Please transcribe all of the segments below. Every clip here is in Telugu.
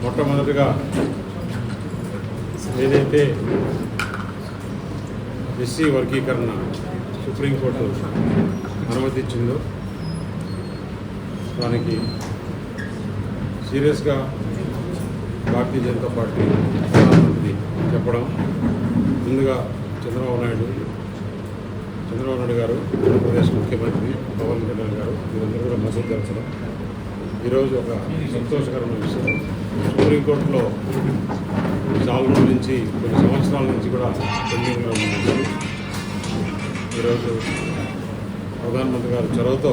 మొట్టమొదటిగా ఏదైతే ఎస్సీ వర్గీకరణ సుప్రీంకోర్టు అనుమతించిందో దానికి సీరియస్గా భారతీయ జనతా పార్టీ ప్రధానమంత్రి చెప్పడం, ముందుగా చంద్రబాబు నాయుడు గారు, ఆంధ్రప్రదేశ్ ముఖ్యమంత్రి పవన్ కళ్యాణ్ గారు వీరందరూ కూడా మద్దతు తెలచడం ఈరోజు ఒక సంతోషకరమైన విషయం. సుప్రీంకోర్టులో చాలా రోజుల నుంచి, కొన్ని సంవత్సరాల నుంచి కూడా పెండింగ్లో ఉంది. ఈరోజు ప్రధానమంత్రి గారు చొరవతో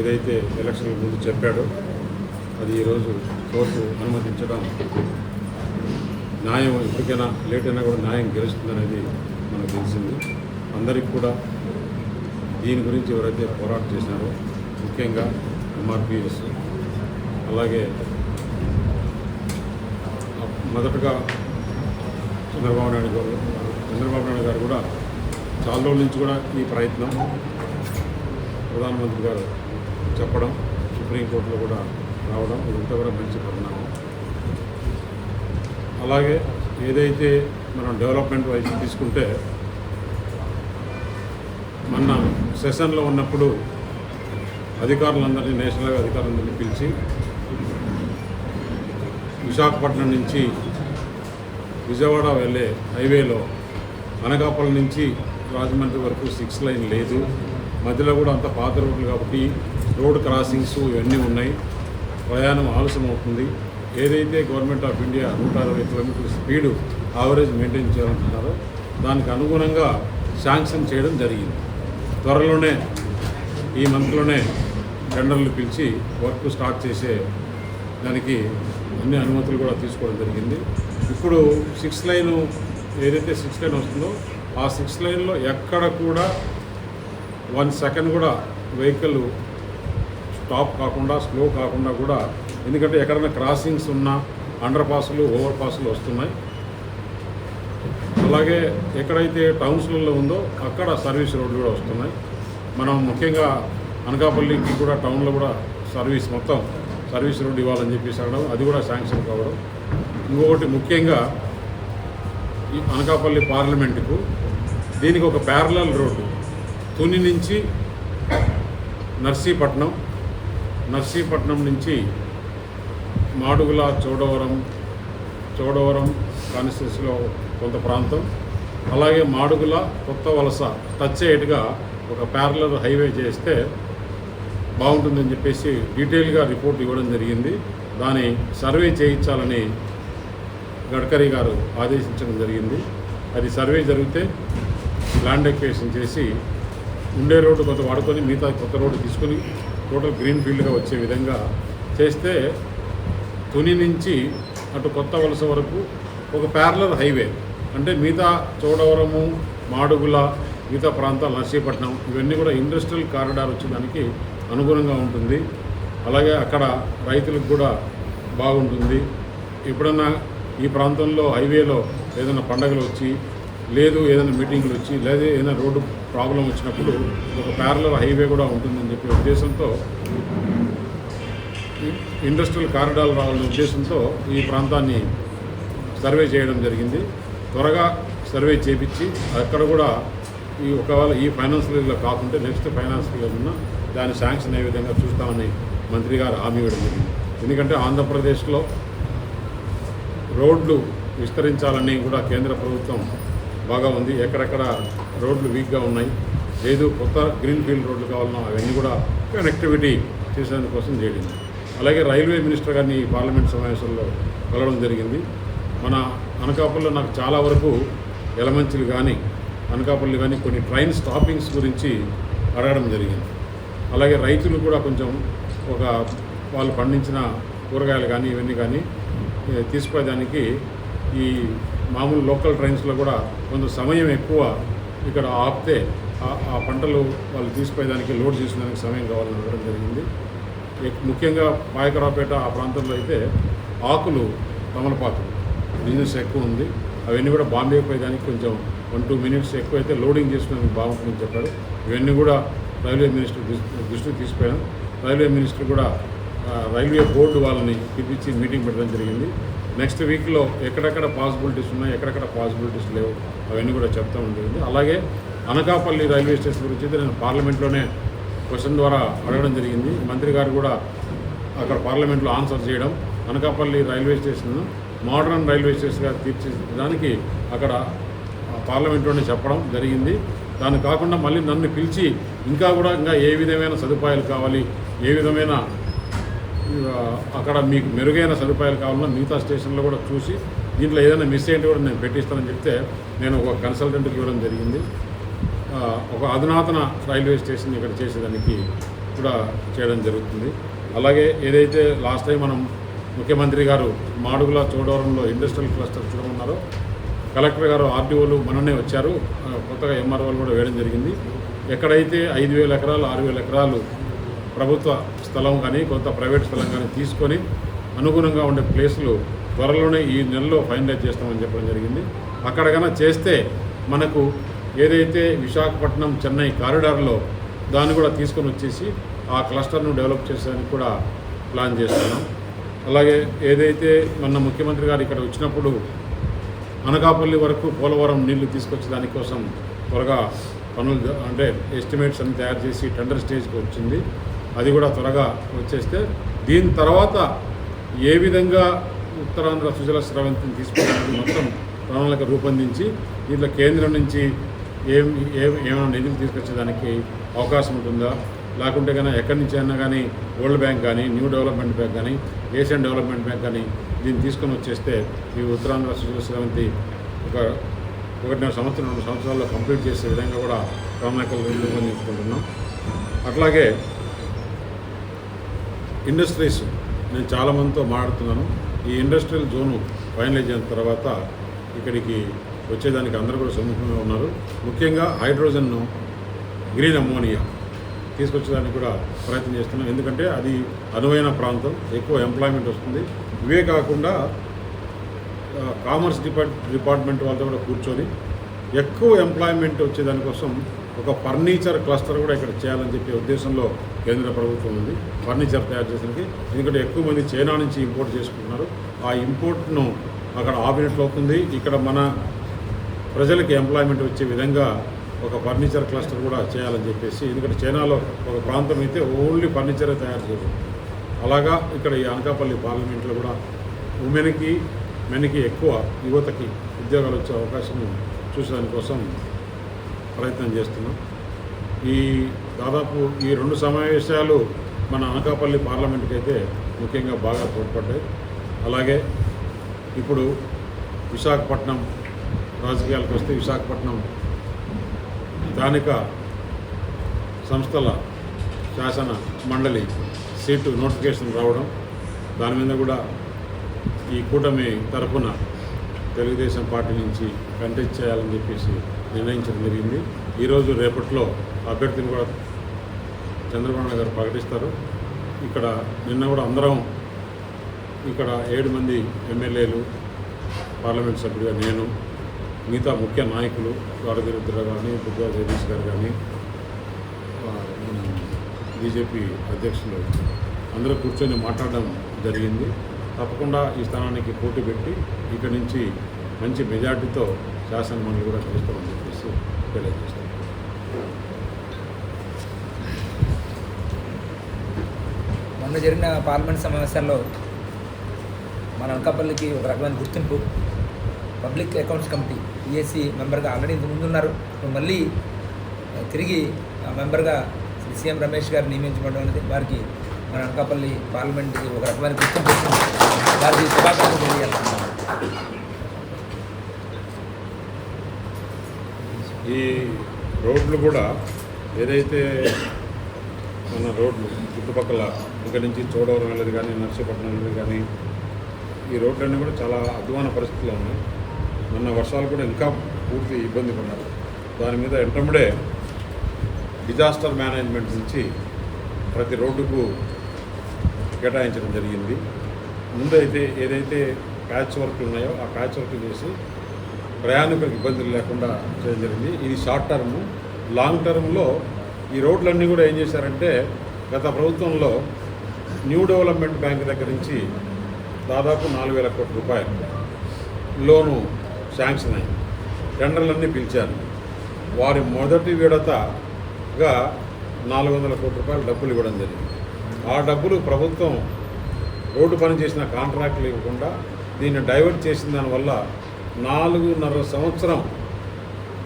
ఏదైతే ఎలక్షన్ల ముందు చెప్పాడో అది ఈరోజు కోర్టు అనుమతించడం, న్యాయం ఎప్పటికైనా లేట్ అయినా కూడా న్యాయం గెలుస్తుందనేది మనకు తెలిసింది. అందరికీ కూడా దీని గురించి ఎవరైతే పోరాటం చేసినారో, ముఖ్యంగా ఎంఆర్పిఎస్, అలాగే మొదటగా చంద్రబాబు నాయుడు గారు కూడా చాలా రోజుల నుంచి కూడా ఈ ప్రయత్నం ప్రధానమంత్రి గారు చెప్పడం, సుప్రీంకోర్టులో కూడా రావడం, ఇదంతా కూడా మంచి పరిణామం. అలాగే ఏదైతే మనం డెవలప్మెంట్ వైపు తీసుకుంటే, మొన్న సెషన్లో ఉన్నప్పుడు అధికారులందరినీ, నేషనల్ అధికారులందరినీ పిలిచి విశాఖపట్నం నుంచి విజయవాడ వెళ్ళే హైవేలో అనకాపల్లి నుంచి రాజమండ్రి వరకు 6 లైన్ లేదు, మధ్యలో కూడా అంత పాత రోడ్లు కాబట్టి రోడ్ క్రాసింగ్స్ ఇవన్నీ ఉన్నాయి, ప్రయాణం ఆలస్యం అవుతుంది. ఏదైతే గవర్నమెంట్ ఆఫ్ ఇండియా 160 కిలోమీటర్ల స్పీడు యావరేజ్ మెయింటైన్ చేయాలంటున్నారో దానికి అనుగుణంగా శాంక్షన్ చేయడం జరిగింది. త్వరలోనే ఈ మంత్లోనే టెండర్లు పిలిచి వర్క్ స్టార్ట్ చేసే దానికి అన్ని అనుమతులు కూడా తీసుకోవడం జరిగింది. ఇప్పుడు 6 లైన్ ఏదైతే 6 లైన్ వస్తుందో ఆ 6 లైన్లో ఎక్కడ కూడా 1 సెకండ్ కూడా వెహికల్ స్టాప్ కాకుండా, స్లో కాకుండా కూడా, ఎందుకంటే ఎక్కడైనా క్రాసింగ్స్ ఉన్నా అండర్ పాసులు, ఓవర్ పాసులు వస్తున్నాయి. అలాగే ఎక్కడైతే టౌన్స్లలో ఉందో అక్కడ సర్వీస్ రోడ్లు కూడా వస్తున్నాయి. మనం ముఖ్యంగా అనకాపల్లికి కూడా టౌన్లో కూడా మొత్తం సర్వీస్ రోడ్డు ఇవ్వాలని చెప్పేసి అనడం, అది కూడా శాంక్షన్ కావడం. ఇంకొకటి ముఖ్యంగా ఈ అనకాపల్లి పార్లమెంటుకు దీనికి ఒక ప్యారలల్ రోడ్డు తుని నుంచి నర్సీపట్నం నుంచి మాడుగుల, చోడవరం కాన్స్టిట్యూన్సీలో కొంత ప్రాంతం, అలాగే మాడుగుల, కొత్త వలస టచ్ అయ్యేట్టుగా ఒక ప్యారలల్ హైవే చేస్తే బాగుంటుందని చెప్పేసి డీటెయిల్గా రిపోర్ట్ ఇవ్వడం జరిగింది. దాని సర్వే చేయించాలని గడ్కరీ గారు ఆదేశించడం జరిగింది. అది సర్వే జరిగితే ల్యాండ్ ఎక్వేషన్ చేసి ఉండే రోడ్డు కొంత వాడుకొని మిగతా కొత్త రోడ్డు తీసుకొని టోటల్ గ్రీన్ ఫీల్డ్గా వచ్చే విధంగా చేస్తే తుని నుంచి అటు కొత్త వలస వరకు ఒక ప్యారలల్ హైవే, అంటే మిగతా చోడవరము, మాడుగుల, మిగతా ప్రాంతాలు, నర్సీపట్నం ఇవన్నీ కూడా ఇండస్ట్రియల్ కారిడార్ వచ్చేదానికి అనుగుణంగా ఉంటుంది. అలాగే అక్కడ రైతులకు కూడా బాగుంటుంది. ఎప్పుడన్నా ఈ ప్రాంతంలో హైవేలో ఏదైనా పండగలు వచ్చి, లేదు ఏదైనా మీటింగ్లు వచ్చి, లేదా ఏదైనా రోడ్డు ప్రాబ్లం వచ్చినప్పుడు ఒక ప్యారలల్ హైవే కూడా ఉంటుందని చెప్పే ఉద్దేశంతో, ఇండస్ట్రియల్ కారిడార్ రావాలనే ఉద్దేశంతో ఈ ప్రాంతాన్ని సర్వే చేయడం జరిగింది. త్వరగా సర్వే చేపించి అక్కడ కూడా ఒకవేళ ఈ ఫైనాన్షియల్ ఇయర్లో కాకుంటే నెక్స్ట్ ఫైనాన్షియల్ ఇయర్ ఉన్న దాన్ని శాంక్షన్ అయ్యే విధంగా చూస్తామని మంత్రి గారు హామీ ఇవ్వడం జరిగింది. ఎందుకంటే ఆంధ్రప్రదేశ్లో రోడ్లు విస్తరించాలని కూడా కేంద్ర ప్రభుత్వం బాగా ఉంది. ఎక్కడెక్కడ రోడ్లు వీక్గా ఉన్నాయి, లేదు కొత్త గ్రీన్ ఫీల్డ్ రోడ్లు కావాలన్నా అవన్నీ కూడా కనెక్టివిటీ చేసేందుకోసం చేయడింది. అలాగే రైల్వే మినిస్టర్ గారిని పార్లమెంట్ సమావేశంలో కలవడం జరిగింది. మన అనకాపల్లిలో నాకు చాలా వరకు యలమంచిలు కానీ, అనకాపల్లి కానీ కొన్ని ట్రైన్ స్టాపింగ్స్ గురించి అడగడం జరిగింది. అలాగే రైతులు కూడా కొంచెం వాళ్ళు పండించిన కూరగాయలు కానీ ఇవన్నీ కానీ తీసుకుపోయేదానికి ఈ మామూలు లోకల్ ట్రైన్స్లో కూడా కొంత సమయం ఎక్కువ ఇక్కడ ఆపితే ఆ పంటలు వాళ్ళు తీసుకుపోయేదానికి, లోడ్ చేసుకునేదానికి సమయం కావాలని అడగడం జరిగింది. ముఖ్యంగా పాయకరావుపేట ఆ ప్రాంతంలో అయితే ఆకులు, తమలపాకులు బిజినెస్ ఎక్కువ ఉంది. అవన్నీ కూడా బాంబే పోయేదానికి కొంచెం 1-2 మినిట్స్ ఎక్కువైతే లోడింగ్ చేసుకునేందుకు బాగుంటుందని చెప్పారు. ఇవన్నీ కూడా రైల్వే మినిస్టర్ దృష్టికి తీసుకుపోయాను. రైల్వే మినిస్టర్ కూడా రైల్వే బోర్డు వాళ్ళని పిలిపించి మీటింగ్ పెట్టడం జరిగింది. నెక్స్ట్ వీక్లో ఎక్కడెక్కడ పాసిబిలిటీస్ ఉన్నాయి, ఎక్కడెక్కడ పాసిబిలిటీస్ లేవు అవన్నీ కూడా చెప్తా జరిగింది. అలాగే అనకాపల్లి రైల్వే స్టేషన్ గురించి అయితే నేను పార్లమెంట్లోనే క్వశ్చన్ ద్వారా అడగడం జరిగింది. మంత్రి గారు కూడా అక్కడ పార్లమెంట్లో ఆన్సర్ చేయడం, Anakapalli railway station modern railway స్టేషన్గా తీర్చిదానికి అక్కడ పార్లమెంట్లోనే చెప్పడం జరిగింది. దాన్ని కాకుండా మళ్ళీ నన్ను పిలిచి ఇంకా ఏ విధమైన సదుపాయాలు కావాలి, ఏ విధమైన అక్కడ మీకు మెరుగైన సదుపాయాలు కావాలన్నా మిగతా స్టేషన్లో కూడా చూసి దీంట్లో ఏదైనా మిస్ అయ్యేది కూడా నేను పెట్టిస్తానని చెప్తే నేను ఒక కన్సల్టెంట్కి ఇవ్వడం జరిగింది. ఒక అధునాతన రైల్వే స్టేషన్ ఇక్కడ చేసేదానికి కూడా చేయడం జరుగుతుంది. అలాగే ఏదైతే లాస్ట్ టైం మనం ముఖ్యమంత్రి గారు మాడుగుల చోడవరంలో ఇండస్ట్రియల్ క్లస్టర్ చూడమన్నారో కలెక్టర్ గారు ఆర్డీఓలు మననే వచ్చారు, కొత్తగా ఎంఆర్ఓలు కూడా వేయడం జరిగింది. ఎక్కడైతే 5,000 ఎకరాలు 6,000 ఎకరాలు ప్రభుత్వ స్థలం కానీ కొంత ప్రైవేట్ స్థలం కానీ తీసుకొని అనుగుణంగా ఉండే ప్లేసులు త్వరలోనే ఈ నెలలో ఫైనలైజ్ చేస్తామని చెప్పడం జరిగింది. అక్కడ కన్నా చేస్తే మనకు ఏదైతే విశాఖపట్నం చెన్నై కారిడార్లో దాన్ని కూడా తీసుకొని వచ్చేసి ఆ క్లస్టర్ను డెవలప్ చేసేదానికి కూడా ప్లాన్ చేస్తున్నాం. అలాగే ఏదైతే మన ముఖ్యమంత్రి గారు ఇక్కడ వచ్చినప్పుడు అనకాపల్లి వరకు పోలవరం నీళ్లు తీసుకొచ్చే దానికోసం త్వరగా పనులు అంటే ఎస్టిమేట్స్ అన్ని తయారు చేసి టెండర్ స్టేజ్కి వచ్చింది. అది కూడా త్వరగా వచ్చేస్తే దీని తర్వాత ఏ విధంగా ఉత్తరాంధ్ర సుజల స్రవంతిని తీసుకోవడానికి మొత్తం ప్రణాళిక రూపొందించి దీంట్లో కేంద్రం నుంచి ఏమైనా నిధులు తీసుకొచ్చేదానికి అవకాశం ఉంటుందా, లేకుంటే కానీ ఎక్కడి నుంచి అయినా కానీ వరల్డ్ బ్యాంక్ కానీ న్యూ డెవలప్మెంట్ బ్యాంక్ కానీ ఏషియన్ డెవలప్మెంట్ బ్యాంక్ కానీ దీన్ని తీసుకొని వచ్చేస్తే ఈ ఉత్తరాంధ్ర సుజల స్రవంతి ఒక 1.5 సంవత్సరం 2 సంవత్సరాల్లో కంప్లీట్ చేసే విధంగా కూడా ప్రణాళికలు రూపొందించుకుంటున్నాం. అట్లాగే ఇండస్ట్రీస్ నేను చాలామందితో మాట్లాడుతున్నాను. ఈ ఇండస్ట్రియల్ జోను ఫైనలైజ్ అయిన తర్వాత ఇక్కడికి వచ్చేదానికి అందరూ కూడా సముఖంగా ఉన్నారు. ముఖ్యంగా హైడ్రోజన్ను గ్రీన్ అమ్మోనియా తీసుకొచ్చేదానికి కూడా ప్రయత్నం చేస్తున్నాం. ఎందుకంటే అది అనువైన ప్రాంతం, ఎక్కువ ఎంప్లాయ్మెంట్ వస్తుంది. ఇవే కాకుండా కామర్స్ డిపార్ట్మెంట్ వాళ్ళతో కూడా కూర్చొని ఎక్కువ ఎంప్లాయ్మెంట్ వచ్చేదానికోసం ఒక ఫర్నిచర్ క్లస్టర్ కూడా ఇక్కడ చేయాలని చెప్పే ఉద్దేశంలో కేంద్ర ప్రభుత్వం ఉంది. ఫర్నిచర్ తయారు చేసేందుకు ఎందుకంటే ఎక్కువ మంది చైనా నుంచి ఇంపోర్ట్ చేసుకుంటున్నారు. ఆ ఇంపోర్ట్ను అక్కడ ఆపినట్లు అవుతుంది. ఇక్కడ మన ప్రజలకి ఎంప్లాయ్మెంట్ వచ్చే విధంగా ఒక ఫర్నిచర్ క్లస్టర్ కూడా చేయాలని చెప్పేసి, ఎందుకంటే చైనాలో ఒక ప్రాంతం అయితే ఓన్లీ ఫర్నిచరే తయారు చేయదు. అలాగా ఇక్కడ ఈ అనకాపల్లి పార్లమెంట్లో కూడా ఉమెన్కి మెన్కి ఎక్కువ యువతకి ఉద్యోగాలు వచ్చే అవకాశం చూసేదానికోసం ప్రయత్నం చేస్తున్నాం. దాదాపు ఈ 2 సమావేశాలు మన అనకాపల్లి పార్లమెంట్కి అయితే ముఖ్యంగా బాగా తోడ్పడ్డాయి. అలాగే ఇప్పుడు విశాఖపట్నం రాజకీయాలకు వస్తే విశాఖపట్నం స్థానిక సంస్థల శాసన మండలి సీటు నోటిఫికేషన్ రావడం, దాని మీద కూడా ఈ కూటమి తరఫున తెలుగుదేశం పార్టీ నుంచి కంటెస్ట్ చేయాలని చెప్పేసి నిర్ణయించడం జరిగింది. ఈరోజు రేపట్లో అభ్యర్థిని కూడా చంద్రబాబు నాయుడు గారు ప్రకటిస్తారు. ఇక్కడ నిన్న కూడా అందరం ఇక్కడ 7 మంది ఎమ్మెల్యేలు, పార్లమెంట్ సభ్యులుగా నేను, మిగతా ముఖ్య నాయకులు గారది రుద్ర కానీ, బుద్ధా జగదీష్ గారు కానీ, బీజేపీ అధ్యక్షులు అందరూ కూర్చొని మాట్లాడడం జరిగింది. తప్పకుండా ఈ స్థానానికి పోటీ పెట్టి ఇక్కడి నుంచి మంచి మెజార్టీతో శాసనమండలి కూడా గెలుస్తామని చెప్పేసి తెలియజేస్తాం. మొన్న జరిగిన పార్లమెంట్ సమావేశాల్లో మన అనకాపల్లికి ఒక రకమైన గుర్తింపు, పబ్లిక్ అకౌంట్స్ కమిటీ పిఎస్సి మెంబర్గా ఆల్రెడీ ఇంత ముందున్నారు. మళ్ళీ తిరిగి మెంబర్గా శ్రీ సీఎం రమేష్ గారు నియమించబడడం అనేది వారికి మన అనకాపల్లి పార్లమెంట్కి ఒక రకమైన గుర్తింపు ఇస్తుంది. వారికి శుభాకాంక్షలు తెలియాలన్నారు. ఈ రోడ్లు కూడా ఏదైతే మన రోడ్లు చుట్టుపక్కల ఇక్కడ నుంచి చోడవరం వెళ్ళేది కానీ, నర్సీపట్నం వెళ్ళేది కానీ, ఈ రోడ్లన్నీ కూడా చాలా అధ్వాన పరిస్థితుల్లో ఉన్నాయి. మొన్న వర్షాలు కూడా ఇంకా పూర్తి ఇబ్బంది పడ్డారు. దాని మీద ఎంటముడే డిజాస్టర్ మేనేజ్మెంట్ నుంచి ప్రతి రోడ్డుకు కేటాయించడం జరిగింది. ముందైతే ఏదైతే ప్యాచ్ వర్క్లు ఉన్నాయో ఆ ప్యాచ్ వర్క్ చేసి ప్రయాణికులకు ఇబ్బందులు లేకుండా చేయడం జరిగింది. ఇది షార్ట్ టర్మ్. లాంగ్ టర్మ్లో ఈ రోడ్లన్నీ కూడా ఏం చేశారంటే, గత ప్రభుత్వంలో న్యూ డెవలప్మెంట్ బ్యాంక్ దగ్గర నుంచి దాదాపు 4,000 కోట్ల రూపాయలు లోను శాంక్షన్ అయింది. టెండర్లన్నీ పిలిచారు. వారి మొదటి విడతగా 400 కోట్ల రూపాయలు డబ్బులు ఇవ్వడం జరిగింది. ఆ డబ్బులు ప్రభుత్వం రోడ్డు పని చేసిన కాంట్రాక్టులు ఇవ్వకుండా దీన్ని డైవర్ట్ చేసిన దానివల్ల 4.5 సంవత్సరం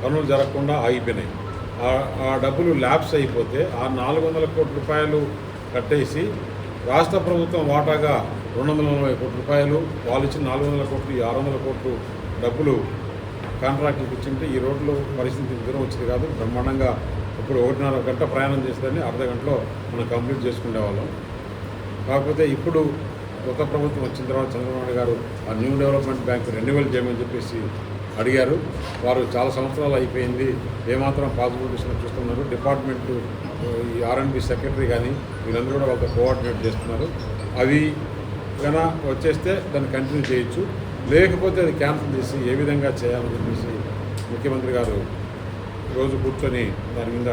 పనులు జరగకుండా ఆగిపోయినాయి. ఆ డబ్బులు ల్యాప్స్ అయిపోతే ఆ 400 కోట్ల రూపాయలు కట్టేసి రాష్ట్ర ప్రభుత్వం వాటాగా 240 కోట్ల రూపాయలు, వాళ్ళు ఇచ్చిన 400 కోట్లు, 600 కోట్లు డబ్బులు కాంట్రాక్టులకు ఇచ్చింటే ఈ రోడ్లు పరిస్థితి దూరం వచ్చేది కాదు. బ్రహ్మాండంగా ఇప్పుడు 1.5 గంట ప్రయాణం చేసేదాన్ని అర్ధ గంటలో మనం కంప్లీట్ చేసుకునే వాళ్ళం. కాకపోతే ఇప్పుడు కొత్త ప్రభుత్వం వచ్చిన తర్వాత చంద్రబాబు నాయుడు గారు ఆ న్యూ డెవలప్మెంట్ బ్యాంక్ రెన్యువల్ చేయమని చెప్పేసి అడిగారు. వారు చాలా సంవత్సరాలు అయిపోయింది, ఏమాత్రం పాసిబిలిటీస్ చూస్తున్నారు. డిపార్ట్మెంట్ ఈ R&B సెక్రటరీ కానీ వీళ్ళందరూ కూడా వాళ్ళతో కోఆర్డినేట్ చేస్తున్నారు. అవి కన్నా వచ్చేస్తే దాన్ని కంటిన్యూ చేయొచ్చు, లేకపోతే అది క్యాన్సిల్ చేసి ఏ విధంగా చేయాలని చెప్పేసి ముఖ్యమంత్రి గారు రోజు కూర్చొని దాని మీద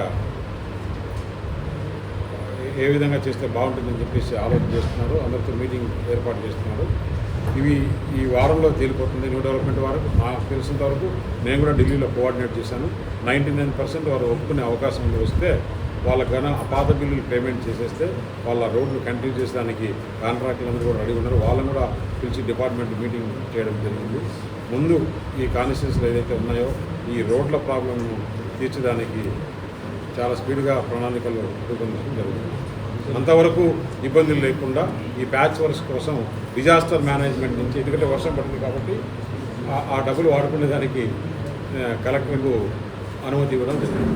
ఏ విధంగా చేస్తే బాగుంటుందని చెప్పేసి ఆలోచన చేస్తున్నారు. అందరితో మీటింగ్ ఏర్పాటు చేస్తున్నారు. ఇవి ఈ వారంలో తేలిపోతుంది. న్యూ డెవలప్మెంట్ వారు నాకు తెలిసినంత వరకు నేను కూడా ఢిల్లీలో కోఆర్డినేట్ చేశాను. 99% వారు ఒప్పుకునే అవకాశం వస్తే వాళ్ళకి కానీ ఆ పాత బిల్లులు పేమెంట్ చేసేస్తే వాళ్ళ రోడ్లు కంటిన్యూ చేసేదానికి కాంట్రాక్టులు అందరూ కూడా రెడీ ఉన్నారు. వాళ్ళని కూడా పిలిచి డిపార్ట్మెంట్ మీటింగ్ చేయడం జరిగింది. ముందు ఈ కాన్స్టిట్యూన్సీలు ఏదైతే ఉన్నాయో ఈ రోడ్ల ప్రాబ్లంను తీర్చడానికి చాలా స్పీడ్గా ప్రణాళికలు రూపొందించడం జరుగుతుంది. అంతవరకు ఇబ్బందులు లేకుండా ఈ ప్యాచ్ వర్క్స్ కోసం డిజాస్టర్ మేనేజ్మెంట్ నుంచి, ఎందుకంటే వర్షం పడుతుంది కాబట్టి ఆ డబ్బులు వాడుకునే దానికి కలెక్టర్కు అనుమతి ఇవ్వడం జరిగింది.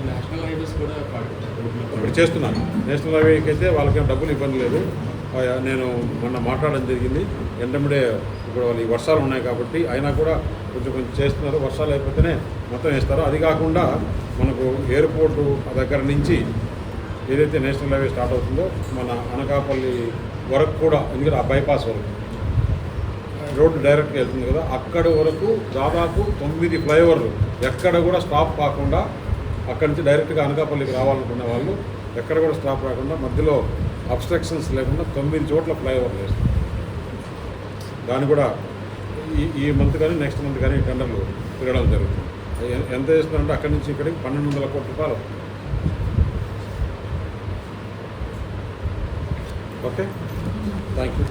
నేషనల్ హైవేస్ కూడా ఇప్పుడు చేస్తున్నాను. నేషనల్ హైవేకి అయితే వాళ్ళకేం డబ్బులు ఇబ్బంది లేదు. నేను మొన్న మాట్లాడడం జరిగింది. ఎండమిడే ఇప్పుడు వాళ్ళు ఈ వర్షాలు ఉన్నాయి కాబట్టి అయినా కూడా కొంచెం చేస్తున్నారు. వర్షాలు అయిపోతేనే మొత్తం వేస్తారు. అది కాకుండా మనకు ఎయిర్పోర్టు దగ్గర నుంచి ఏదైతే నేషనల్ హైవే స్టార్ట్ అవుతుందో మన అనకాపల్లి వరకు కూడా, ఎందుకంటే ఆ బైపాస్ వరకు రోడ్డు డైరెక్ట్గా వెళ్తుంది కదా, అక్కడి వరకు దాదాపు 9 ఫ్లైఓవర్లు ఎక్కడ కూడా స్టాప్ కాకుండా అక్కడి నుంచి డైరెక్ట్గా అనకాపల్లికి రావాలనుకునే వాళ్ళు ఎక్కడ కూడా స్టాప్ రాకుండా మధ్యలో అబ్స్ట్రక్షన్స్ లేకుండా 9 చోట్ల ఫ్లైఓవర్లు వేస్తారు. దాన్ని కూడా ఈ మంత్ కానీ నెక్స్ట్ మంత్ కానీ టెండర్లు తిరగడం జరుగుతుంది. ఎంత చేస్తున్నారంటే అక్కడి నుంచి ఇక్కడికి 1,200 కోట్ల రూపాయలు. Okay, thank you.